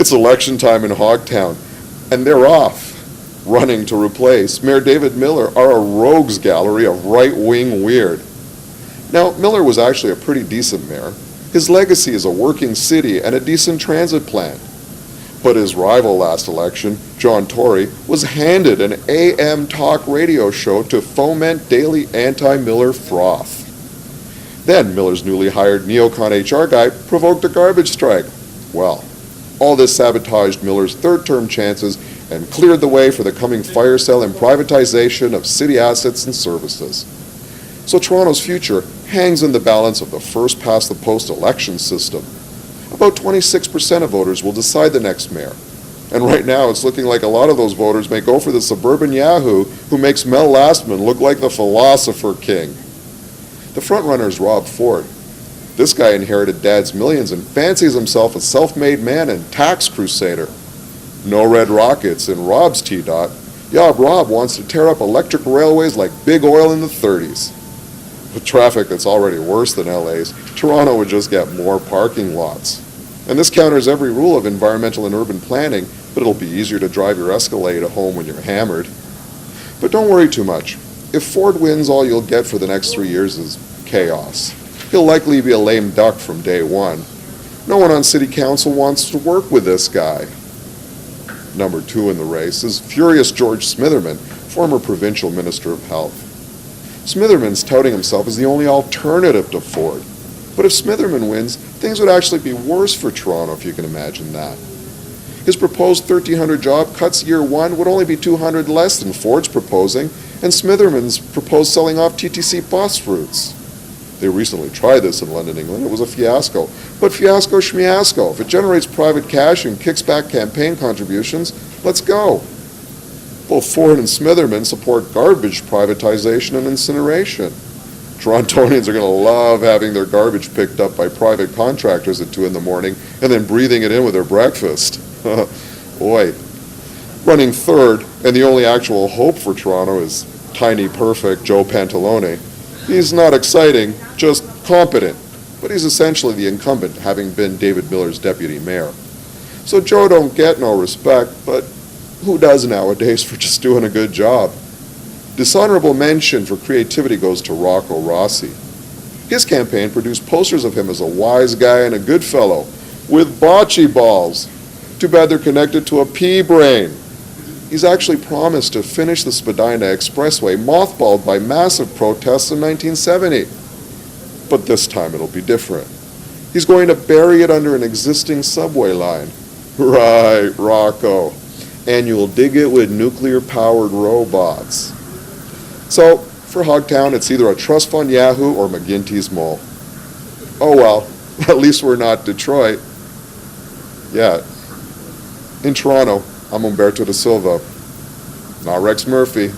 It's election time in Hogtown, and they're off, running to replace Mayor David Miller are a rogues gallery of right-wing weird. Now, Miller was actually a pretty decent mayor. His legacy is a working city and a decent transit plan. But his rival last election, John Tory, was handed an AM talk radio show to foment daily anti-Miller froth. Then Miller's newly hired neocon HR guy provoked a garbage strike. Well, all this sabotaged Miller's third-term chances and cleared the way for the coming fire sale and privatization of city assets and services. So Toronto's future hangs in the balance of the first-past-the-post election system. About 26% of voters will decide the next mayor. And right now it's looking like a lot of those voters may go for the suburban yahoo who makes Mel Lastman look like the philosopher king. The frontrunner is Rob Ford. This guy inherited Dad's millions and fancies himself a self-made man and tax crusader. No red rockets in Rob's T-Dot. Rob wants to tear up electric railways like big oil in the 30s. With traffic that's already worse than LA's, Toronto would just get more parking lots. And this counters every rule of environmental and urban planning, but it'll be easier to drive your Escalade home when you're hammered. But don't worry too much. If Ford wins, all you'll get for the next 3 years is chaos. He'll likely be a lame duck from day one. No one on city council wants to work with this guy. Number 2 in the race is furious George Smitherman, former provincial minister of health. Smitherman's touting himself as the only alternative to Ford. But if Smitherman wins, things would actually be worse for Toronto, if you can imagine that. His proposed 1,300 job cuts year one would only be 200 less than Ford's proposing, and Smitherman's proposed selling off TTC bus routes. They recently tried this in London, England. It was a fiasco. But fiasco schmiasco. If it generates private cash and kicks back campaign contributions, let's go. Both Ford and Smitherman support garbage privatization and incineration. Torontonians are going to love having their garbage picked up by private contractors at 2 in the morning and then breathing it in with their breakfast. Boy. Running third, and the only actual hope for Toronto, is tiny perfect Joe Pantalone. He's not exciting, just competent, but he's essentially the incumbent, having been David Miller's deputy mayor. So Joe don't get no respect, but who does nowadays for just doing a good job? Dishonorable mention for creativity goes to Rocco Rossi. His campaign produced posters of him as a wise guy and a good fellow, with bocce balls. Too bad they're connected to a pea brain. He's actually promised to finish the Spadina Expressway, mothballed by massive protests in 1970. But this time it'll be different. He's going to bury it under an existing subway line. Right, Rocco. And you'll dig it with nuclear-powered robots. So, for Hogtown, it's either a trust fund Yahoo or McGinty's Mole. Oh well, at least we're not Detroit. Yet. In Toronto, I'm Umberto da Silva, not Rex Murphy.